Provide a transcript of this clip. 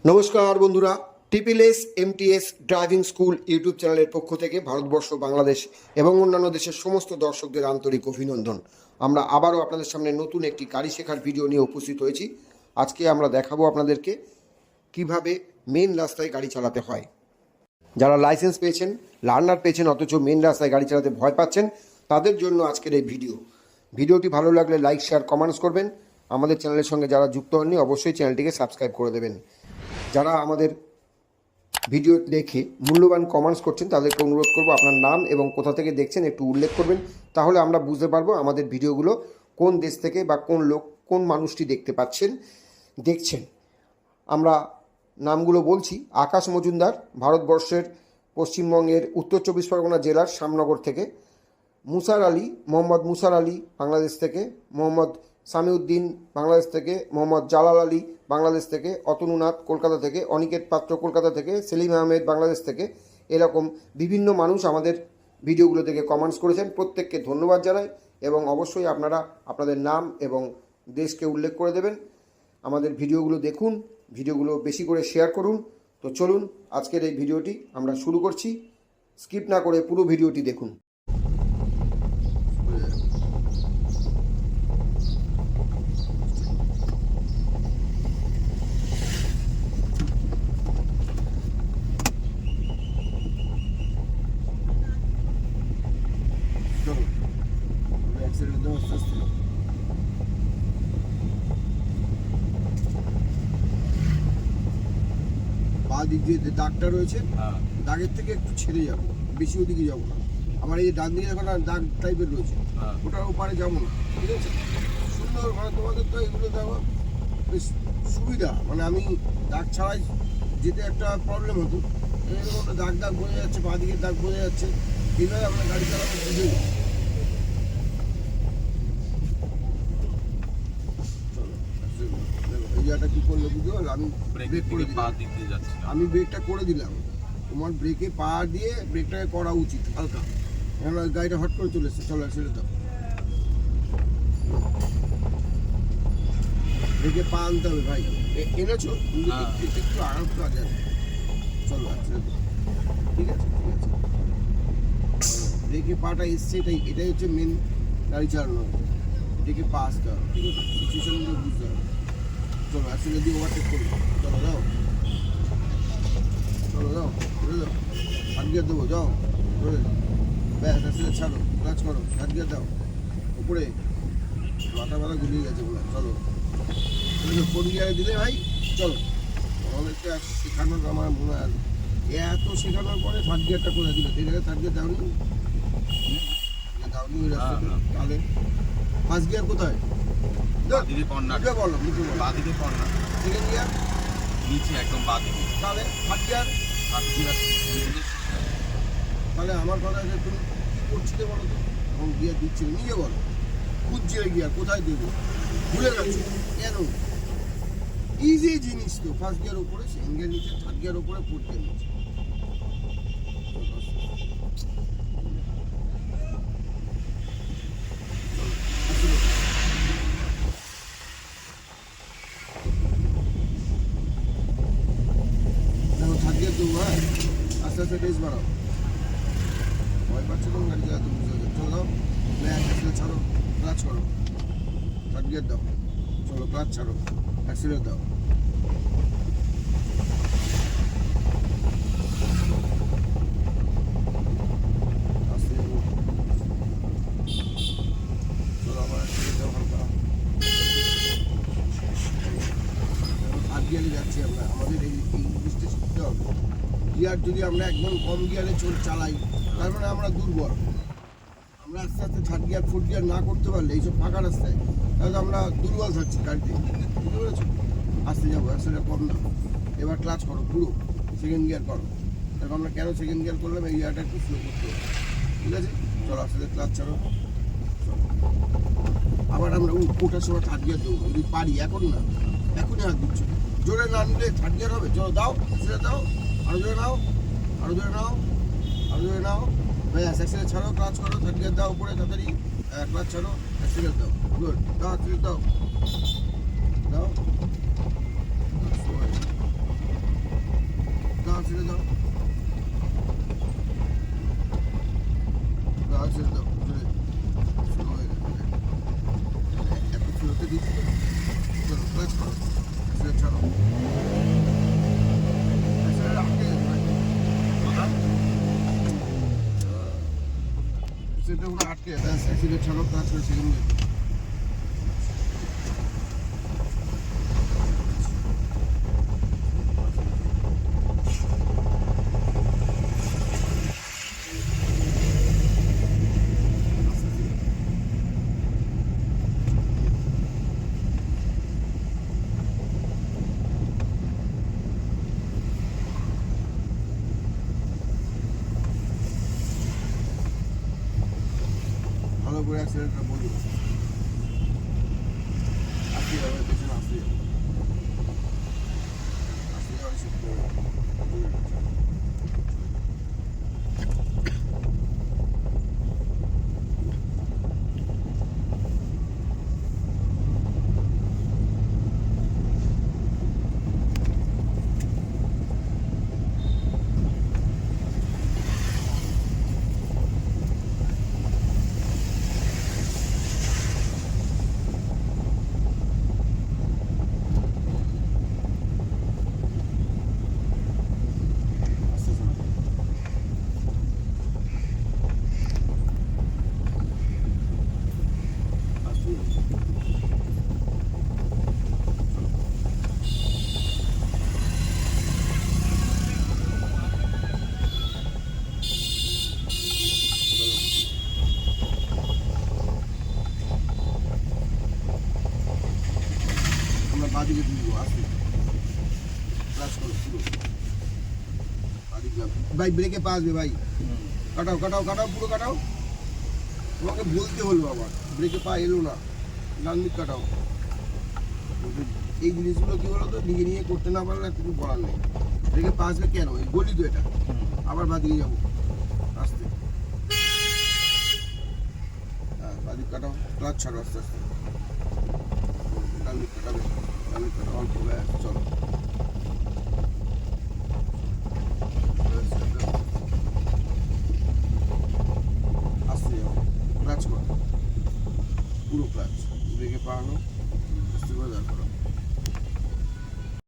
নমস্কার বন্ধুরা, টিপিএলএস MTS driving school YouTube চ্যানেলের পক্ষ থেকে ভারতবর্ষ, বাংলাদেশ এবং অন্যান্য দেশের সমস্ত দর্শকদের আন্তরিক অভিনন্দন। আমরা আবারও আপনাদের সামনে নতুন একটি গাড়ি শেখার ভিডিও নিয়ে উপস্থিত হয়েছি। আজকে আমরা দেখাবো আপনাদেরকে কিভাবে মেন রাস্তায় গাড়ি চালাতে হয়। যারা লাইসেন্স পেয়েছেন, লার্নার পেয়েছেন, অথচ মেন রাস্তায় গাড়ি চালাতে ভয় পাচ্ছেন, তাদের জন্য আজকের এই ভিডিওটি ভালো লাগলে লাইক, শেয়ার, কমেন্টস করবেন। আমাদের চ্যানেলের সঙ্গে যারা যুক্ত হননি, অবশ্যই চ্যানেলটিকে সাবস্ক্রাইব করে দেবেন। যারা আমাদের ভিডিও দেখে মূল্যবান কমেন্টস করছেন, তাদেরকে অনুরোধ করব আপনার নাম এবং কোথা থেকে দেখছেন একটু উল্লেখ করবেন। তাহলে আমরা বুঝতে পারবো আমাদের ভিডিওগুলো কোন দেশ থেকে বা কোন মানুষটি দেখছেন। আমরা নামগুলো বলছি। আকাশ মজুমদার, ভারতবর্ষের পশ্চিমবঙ্গের উত্তর 24 পরগনা জেলার শ্যামনগর থেকে। মোহাম্মদ মুসার আলী, বাংলাদেশ থেকে। মোহাম্মদ সামিউদ্দিন, বাংলাদেশ থেকে। মোহাম্মদ জালাল আলী, বাংলাদেশ থেকে। অতনুনাথ, কলকাতা থেকে। অনিকেত পাত্র, কলকাতা থেকে। সেলিম আহমেদ, বাংলাদেশ থেকে। এরকম বিভিন্ন মানুষ আমাদের ভিডিওগুলো থেকে কমেন্টস করেছেন। প্রত্যেককে ধন্যবাদ জানাই এবং অবশ্যই আপনারা আপনাদের নাম এবং দেশকে উল্লেখ করে দেবেন। আমাদের ভিডিওগুলো দেখুন, ভিডিওগুলো বেশি করে শেয়ার করুন। তো চলুন আজকের এই ভিডিওটি আমরা শুরু করছি। স্কিপ না করে পুরো ভিডিওটি দেখুন। বা দিক দিয়ে দাগটা রয়েছে, দাগের থেকে একটু ছেড়ে যাবো, বেশি ওদিকে যাবো না। আমার এই ডান দিকে এখন দাগ টাইপের রয়েছে, ওটার ওপারে যাবো না, ঠিক আছে? সুন্দর, মানে তোমাদের তো এগুলো দেখো বেশ সুবিধা। মানে আমি দাগ ছাড়াই যেতে একটা প্রবলেম হতো, এরকম দাগ বোঝা যাচ্ছে, বা দিকের দাগ বোঝা যাচ্ছে, এইভাবে আমরা গাড়ি চালাতে বুঝে যাই। কি করলো বুঝতে পারলো? আমি ব্রেক করে দিলাম, আমি ব্রেকটা করে দিলাম। তোমার ব্রেকে পা দিয়ে ব্রেকটাকে করা উচিত হালকা, কেন গাড়িটা হট করে চলে এসছে। চলো ছেড়ে দাও, ব্রেকে পা আনতে হবে ভাই। এনেছো একটু আরাম কাজ আছে। চলো ছেড়ে দাও, ঠিক আছে ঠিক আছে। ব্রেকে পাটা এসছে, এটাই হচ্ছে মেন গাড়ি চালানো। ব্রেকে পা আসতে হবে, ঠিক আছে? সিচুয়েশনগুলো বুঝতে হবে। চলো আসলে দিয়ে ওভারটেক করবো। চলো যাও, চলো যাও, ঘুরে যাও, হাত গিয়ে দেবো, যাও ঘুরে। ব্যাস আসলে ছাড়ো, কাজ করো, হাত গিয়ে দাও উপরে। মাথা গুলিয়ে গেছে বলে। চলো কোন গিয়ারে দিলে ভাই? চলো, আমাদেরকে শেখানোর আমার মনে হয় এত শেখানোর পরে থার্ড গিয়ারটা করে দিল। এই জায়গায় থার্ড গিয়ার দাওনি, দাওনি ওই রাস্তাতে। তাহলে ফার্স্ট গিয়ার কোথায়? তাহলে আমার কথা আছে, তুমি কি করছিলে বলো তো? এবং গিয়ার দিচ্ছিলে নিজে বলো, খুঁজছিলে গিয়ার কোথায় দেবো, ভুলে গেছো কেন? ইজি জিনিস তো। ফার্স্ট গিয়ার উপরে, সেকেন্ড গিয়ার নিচে, থার্ড গিয়ার উপরে, ফোর্থ গিয়ার নিচে। আস্তে আস্তে টেস্ট বাড়াও, ভয় পাচ্ছ কোন গাড়ি চালাতে বুঝতে হবে। চলো দাও, অ্যাক্সিলেট ছাড়ো, ক্লাচ করো, থার্ড গিয়ার দাও। চলো ক্লাচ ছাড়ো, অ্যাক্সিলেট দাও। চলো আবার অ্যাক্সিলেট দাও হালকা। থার্ড গিয়ারে যাচ্ছি আমরা, আমাদের এই জিনিসটা শিখতে হবে। গিয়ার যদি আমরা একদম কম গিয়ারে চালাই, তার মানে আমরা দুর্বল। আমরা আস্তে আস্তে থার্ড গিয়ার, ফোর্থ গিয়ার না করতে পারলে এইসব ফাঁকা রাস্তায়, তাহলে আমরা দুর্বল থাকছি গাড়িতে, বুঝতে পেরেছো? আসতে যাবো, আসলে কম না। এবার ক্লাচ করো পুরো, সেকেন্ড গিয়ার করো। দেখো আমরা কেন সেকেন্ড গিয়ার করলাম, এই গিয়ারটা একটু স্লো করতে হবে, ঠিক আছে? চলো আসলে ক্লাচ ছাড়ো। আবার আমরা ওঠার সময় থার্ড গিয়ার দেবো যদি পারি, এখন না, এখনই হাত দিচ্ছ। জোরে না নিলে থার্ড গিয়ার হবে। চলো দাও, সেটা দাও, আরো জোরে নাও, আরো জোরে নাও, আরো জোরে নাও। ব্যাস অ্যাক্সিলেট ছাড়ো, ক্লাচ করো, থার্ড গিয়ার দাও উপরে তাড়াতাড়ি, ক্লাচ ছাড়ো, অ্যাক্সিলেট দাও। গুড, দাও অ্যাক্সিলেট দাও, দাও। ছেড়ে দাও, গাল ছেড়ে দাও, স্লো হয়ে গেছে, এত স্লোতে দিচ্ছি তো। চলো ক্লাচ করো, অ্যাক্সিলেট ছাড়ো, অ্যাক্সিলেট আটকে গেছে ভাই, অ্যাক্সিলেটটা পুরো আটকে গেছে, অ্যাক্সিলেট ছাড়ো, ক্লাচ করে সেকেন্ড গিয়ার। ভালো করে অ্যাক্সিলেটটা বলুন, আসতে যাবে পেছনে, আসতে যাবে, আসতে যাবে শিখতে হবে। আস্তে শোনো, আসতে যাবে। আমরা বাদিকে তুলবো, আসতে ক্লাচ করো পুরো বাদিকে। ভাই ব্রেকে পা আসবে ভাই, কাটাও কাটাও কাটাও, পুরো কাটাও, তোমাকে বলতে হলো আবার, ব্রেকে পা এলো না, ডান দিক কাটাও। এই জিনিসগুলো কি বলো তো, নিজে নিয়ে করতে না পারলে কিছু বলার নেই। ব্রেকে পা আসবে কেন, এই গলি তো এটা, আবার বাদিকে যাবো, আসতে, হ্যাঁ বাদিক কাটাও, ক্লাচ ছাড়ো আস্তে আস্তে, ডান দিক কাটাবে, ডান দিক কাটাও, অল্প ব্যাস, চলো।